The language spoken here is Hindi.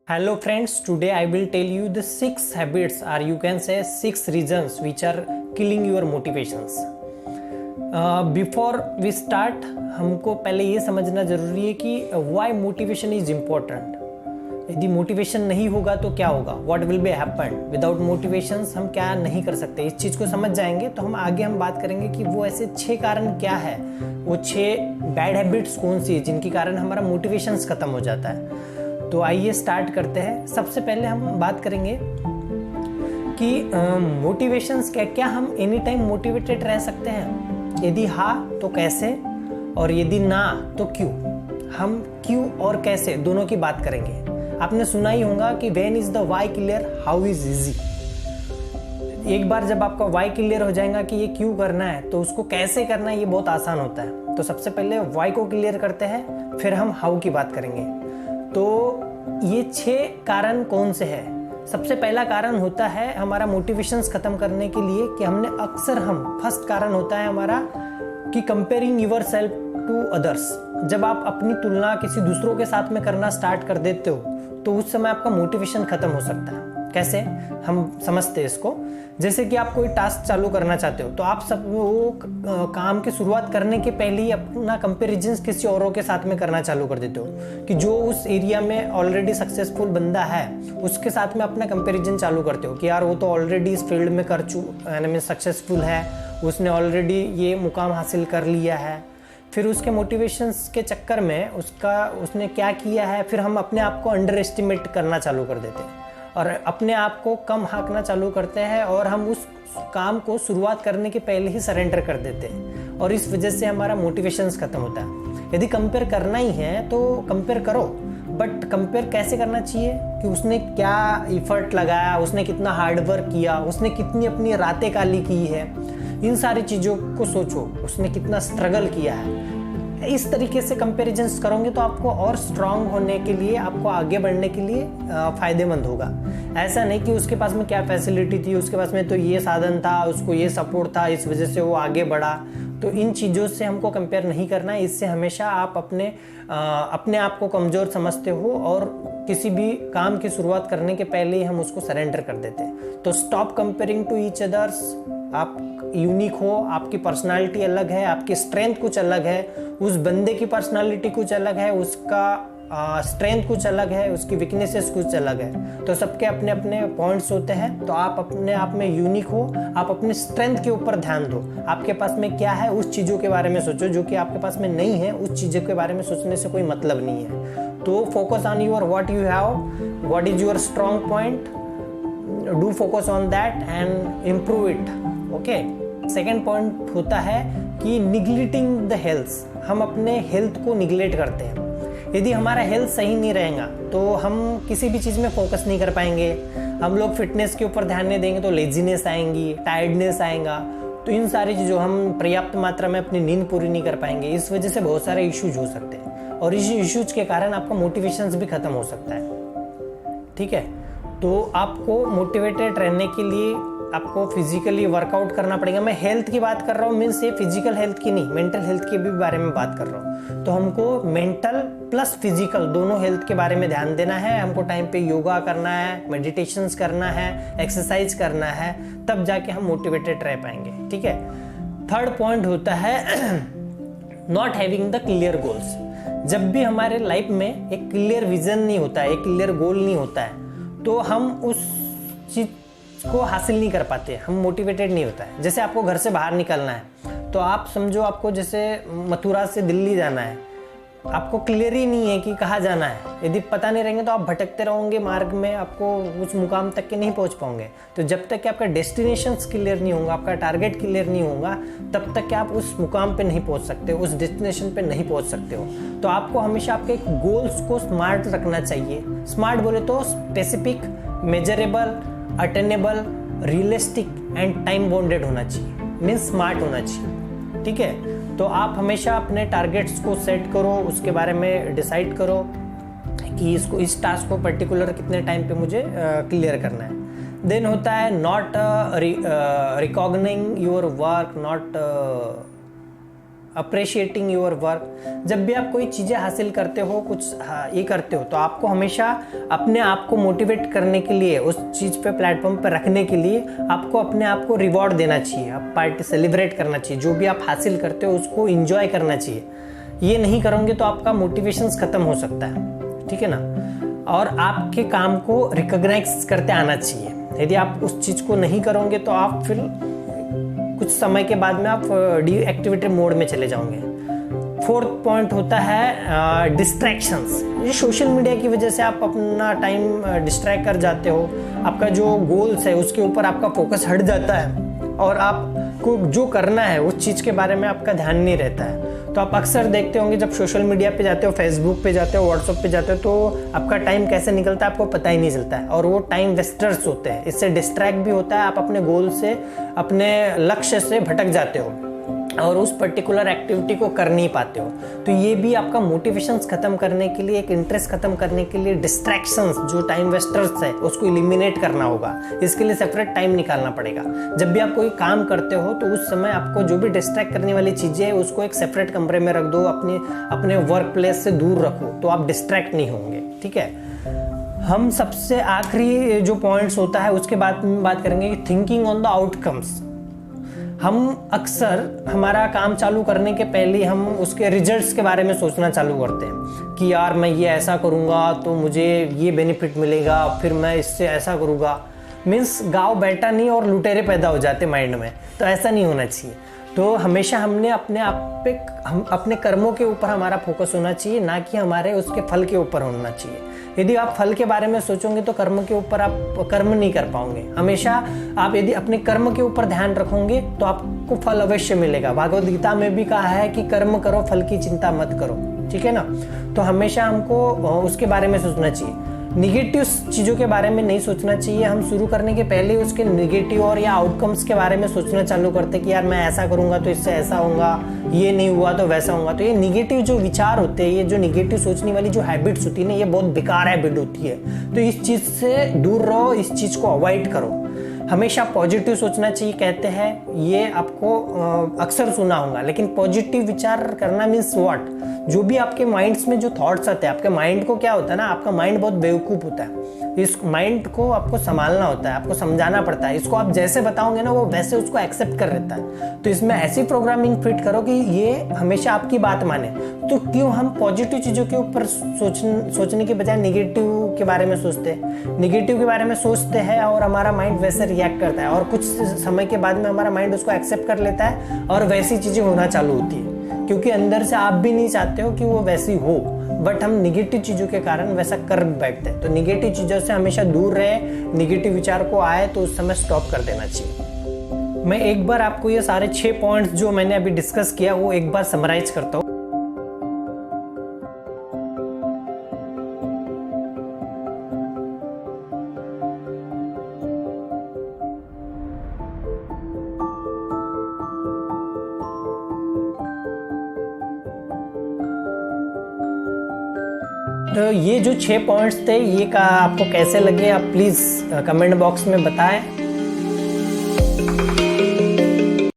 Hello friends, today I will tell you the 6 habits or you can say 6 reasons which are killing your motivations. Before we start, हमको पहले ये समझना ज़रूरी है कि why motivation is important. यदि मोटिवेशन नहीं होगा तो क्या होगा, what will be happen without motivations, हम क्या नहीं कर सकते. इस चीज़ को समझ जाएंगे तो हम आगे बात करेंगे कि वो ऐसे 6 कारण क्या है, वो 6 बैड हैबिट्स कौन सी है जिनके कारण हमारा मोटिवेशंस ख़त्म हो जाता है. तो आइए स्टार्ट करते हैं. सबसे पहले हम बात करेंगे कि मोटिवेशंस क्या हम एनी टाइम मोटिवेटेड रह सकते हैं. यदि हाँ तो कैसे, और यदि ना तो क्यों. हम क्यों और कैसे दोनों की बात करेंगे. आपने सुना ही होगा कि when is the why clear how is easy. एक बार जब आपका वाई क्लियर हो जाएगा कि ये क्यों करना है तो उसको कैसे करना है ये बहुत आसान होता है. तो सबसे पहले वाई को क्लियर करते हैं, फिर हम हाउ की बात करेंगे. तो ये 6 कारण कौन से हैं. सबसे पहला कारण होता है हमारा मोटिवेशंस खत्म करने के लिए कि हम फर्स्ट कारण होता है हमारा कि comparing yourself to others. जब आप अपनी तुलना किसी दूसरों के साथ में करना स्टार्ट कर देते हो तो उस समय आपका मोटिवेशन खत्म हो सकता है. कैसे हम समझते हैं इसको. जैसे कि आप कोई टास्क चालू करना चाहते हो तो आप सब वो काम की शुरुआत करने के पहले ही अपना कंपैरिजन किसी औरों के साथ में करना चालू कर देते हो कि जो उस एरिया में ऑलरेडी सक्सेसफुल बंदा है उसके साथ में अपना कंपैरिजन चालू करते हो कि यार वो तो ऑलरेडी इस फील्ड में यानी सक्सेसफुल है, उसने ऑलरेडी ये मुकाम हासिल कर लिया है. फिर उसके मोटिवेशंस के चक्कर में उसने क्या किया है, फिर हम अपने आप को अंडर एस्टिमेट करना चालू कर देते हैं और अपने आप को कम हाँकना चालू करते हैं और हम उस काम को शुरुआत करने के पहले ही सरेंडर कर देते हैं और इस वजह से हमारा मोटिवेशंस खत्म होता है. यदि कंपेयर करना ही है तो कंपेयर करो, बट कंपेयर कैसे करना चाहिए कि उसने क्या इफर्ट लगाया, उसने कितना हार्डवर्क किया, उसने कितनी अपनी रातें काली की है. इन सारी चीज़ों को सोचो, उसने कितना स्ट्रगल किया है. इस तरीके से कंपैरिजंस करोगे तो आपको और स्ट्रांग होने के लिए, आपको आगे बढ़ने के लिए फ़ायदेमंद होगा. ऐसा नहीं कि उसके पास में क्या फैसिलिटी थी, उसके पास में तो ये साधन था, उसको ये सपोर्ट था, इस वजह से वो आगे बढ़ा. तो इन चीज़ों से हमको कंपेयर नहीं करना है. इससे हमेशा आप अपने आप को कमज़ोर समझते हो और किसी भी काम की शुरुआत करने के पहले ही हम उसको सरेंडर कर देते हैं. तो stop comparing to each others. आप यूनिक हो, आपकी पर्सनालिटी अलग है, आपकी स्ट्रेंथ कुछ अलग है, उस बंदे की पर्सनालिटी कुछ अलग है, उसका स्ट्रेंथ कुछ अलग है, उसकी वीकनेसेस कुछ अलग है. तो सबके अपने अपने पॉइंट्स होते हैं. तो आप अपने आप में यूनिक हो, आप अपने स्ट्रेंथ के ऊपर ध्यान दो. आपके पास में क्या है उस चीज़ों के बारे में सोचो. जो कि आपके पास में नहीं है उस चीज़ों के बारे में सोचने से कोई मतलब नहीं है. तो focus on your what you have, what is your strong point, do focus on that and improve it. Okay. Second point होता है कि निगलेक्टिंग द हेल्थ. हम अपने हेल्थ को निगलेक्ट करते हैं. यदि हमारा हेल्थ सही नहीं रहेगा तो हम किसी भी चीज़ में फोकस नहीं कर पाएंगे. हम लोग फिटनेस के ऊपर ध्यान नहीं देंगे तो लेजीनेस आएंगी, टायर्डनेस आएगा. तो इन सारी चीज़ों, हम पर्याप्त मात्रा में अपनी नींद पूरी नहीं कर पाएंगे. इस वजह से बहुत सारे इश्यूज हो सकते हैं और इस इश्यूज के कारण आपका मोटिवेशंस भी ख़त्म हो सकता है. ठीक है. तो आपको मोटिवेटेड रहने के लिए आपको फिजिकली वर्कआउट करना पड़ेगा. मैं हेल्थ की बात कर रहा हूँ, मीन्स ये फिजिकल हेल्थ की नहीं, मेंटल हेल्थ के भी बारे में बात कर रहा हूँ. तो हमको मेंटल प्लस फिजिकल दोनों हेल्थ के बारे में ध्यान देना है. हमको टाइम पे योगा करना है, मेडिटेशंस करना है, एक्सरसाइज करना है, तब जाके हम मोटिवेटेड रह पाएंगे. ठीक है. थर्ड पॉइंट होता है not having the clear goals. जब भी हमारे लाइफ में एक क्लियर विजन नहीं होता है, एक क्लियर गोल नहीं होता है, तो हम उस चीज को हासिल नहीं कर पाते, हम मोटिवेटेड नहीं होता है. जैसे आपको घर से बाहर निकलना है तो आप समझो आपको जैसे मथुरा से दिल्ली जाना है, आपको क्लियर ही नहीं है कि कहाँ जाना है. यदि पता नहीं रहेंगे तो आप भटकते रहोगे मार्ग में, आपको उस मुकाम तक के नहीं पहुँच पाओगे. तो जब तक कि आपका डेस्टिनेशन क्लियर नहीं होगा, आपका टारगेट क्लियर नहीं होगा, तब तक कि आप उस मुकाम पे नहीं पहुँच सकते, उस डेस्टिनेशन पे नहीं पहुँच सकते हो. तो आपको हमेशा आपके गोल्स को स्मार्ट रखना चाहिए. स्मार्ट बोले तो specific, measurable, attainable, realistic and time bounded होना चाहिए. मीन्स स्मार्ट होना चाहिए. ठीक है. तो आप हमेशा अपने टारगेट्स को सेट करो, उसके बारे में डिसाइड करो कि इस टास्क को पर्टिकुलर कितने टाइम पे मुझे क्लियर करना है. देन होता है not रिकॉग्निंग your work, not appreciating your work. जब भी आप कोई चीज़ें हासिल करते हो, कुछ ये करते हो, तो आपको हमेशा अपने आप को मोटिवेट करने के लिए, उस चीज़ पे प्लेटफॉर्म पर रखने के लिए आपको अपने आप को रिवॉर्ड देना चाहिए, आप पार्टी सेलिब्रेट करना चाहिए, जो भी आप हासिल करते हो उसको इंजॉय करना चाहिए। ये नहीं करोगे तो आपका मोटिवेशंस ख़त्म हो सकता है, ठीक है ना। और आपके काम को रिकॉग्नाइज करते आना चाहिए। यदि आप उस चीज़ को नहीं करोगे तो आप फिर कुछ समय के बाद में आप डीएक्टिवेटेड मोड में चले जाओगे। फोर्थ पॉइंट होता है डिस्ट्रैक्शंस। ये सोशल मीडिया की वजह से आप अपना टाइम डिस्ट्रैक्ट कर जाते हो, आपका जो गोल्स है उसके ऊपर आपका फोकस हट जाता है और आपको जो करना है उस चीज़ के बारे में आपका ध्यान नहीं रहता है। तो आप अक्सर देखते होंगे जब सोशल मीडिया पे जाते हो, फेसबुक पे जाते हो, व्हाट्सएप पे जाते हो, तो आपका टाइम कैसे निकलता है आपको पता ही नहीं चलता है और वो टाइम वेस्टर्स होते हैं। इससे डिस्ट्रैक्ट भी होता है, आप अपने गोल से, अपने लक्ष्य से भटक जाते हो और उस पर्टिकुलर एक्टिविटी को कर नहीं पाते हो। तो ये भी आपका मोटिवेशंस खत्म करने के लिए, एक इंटरेस्ट खत्म करने के लिए, डिस्ट्रैक्शंस जो टाइम वेस्टर्स है उसको इलिमिनेट करना होगा। इसके लिए सेपरेट टाइम निकालना पड़ेगा। जब भी आप कोई काम करते हो तो उस समय आपको जो भी डिस्ट्रैक्ट करने वाली चीज़ें है उसको एक सेपरेट कमरे में रख दो, अपने वर्क प्लेस से दूर रखो, तो आप डिस्ट्रैक्ट नहीं होंगे, ठीक है। हम सबसे आखिरी जो पॉइंट्स होता है उसके बाद में बात करेंगे कि थिंकिंग ऑन द आउटकम्स। हम अक्सर हमारा काम चालू करने के पहले हम उसके रिजल्ट्स के बारे में सोचना चालू करते हैं कि यार मैं ये ऐसा करूँगा तो मुझे ये बेनिफिट मिलेगा, फिर मैं इससे ऐसा करूँगा। मीन्स गाँव बैठा नहीं और लुटेरे पैदा हो जाते माइंड में, तो ऐसा नहीं होना चाहिए। तो हमेशा हमने हम अपने कर्मों के ऊपर हमारा फोकस होना चाहिए, ना कि हमारे उसके फल के ऊपर होना चाहिए। यदि आप फल के बारे में सोचोगे तो कर्म के ऊपर आप कर्म नहीं कर पाओगे। हमेशा आप यदि अपने कर्म के ऊपर ध्यान रखोगे तो आपको फल अवश्य मिलेगा। भागवत गीता में भी कहा है कि कर्म करो, फल की चिंता मत करो, ठीक है ना। तो हमेशा हमको उसके बारे में सोचना चाहिए, निगेटिव चीज़ों के बारे में नहीं सोचना चाहिए। हम शुरू करने के पहले उसके निगेटिव और या आउटकम्स के बारे में सोचना चालू करते कि यार मैं ऐसा करूँगा तो इससे ऐसा होगा, ये नहीं हुआ तो वैसा होगा। तो ये निगेटिव जो विचार होते हैं, ये जो निगेटिव सोचने वाली जो हैबिट्स होती है ना, ये बहुत बेकार हैबिट होती है। तो इस चीज़ से दूर रहो, इस चीज़ को अवॉइड करो। हमेशा पॉजिटिव सोचना चाहिए। कहते हैं, ये आपको अक्सर सुना होगा, लेकिन पॉजिटिव विचार करना मीन्स व्हाट? जो भी आपके माइंड्स में जो थॉट्स आते हैं, आपके माइंड को क्या होता है ना, आपका माइंड बहुत बेवकूफ़ होता है। इस माइंड को आपको संभालना होता है, आपको समझाना पड़ता है। इसको आप जैसे बताओगे ना वो वैसे उसको एक्सेप्ट कर लेता है। तो इसमें ऐसी प्रोग्रामिंग फिट करो कि ये हमेशा आपकी बात माने। तो क्यों हम पॉजिटिव चीज़ों के ऊपर सोचने के बजाय निगेटिव के बारे में सोचते हैं? निगेटिव के बारे में सोचते हैं और हमारा माइंड वैसे रिएक्ट करता है और कुछ समय के बाद में हमारा माइंड उसको एक्सेप्ट कर लेता है और वैसी चीज़ें होना चालू होती है, क्योंकि अंदर से आप भी नहीं चाहते हो कि वो वैसी हो, बट हम निगेटिव चीज़ों के कारण वैसा कर बैठते हैं। तो निगेटिव चीज़ों से हमेशा दूर रहे। निगेटिव विचार को आए तो उस समय स्टॉप कर देना चाहिए। मैं एक बार आपको ये सारे 6 पॉइंट्स जो मैंने अभी डिस्कस किया वो एक बार समराइज करता हूँ। तो ये जो 6 पॉइंट्स थे, ये का आपको कैसे लगे आप प्लीज़ कमेंट बॉक्स में बताएं।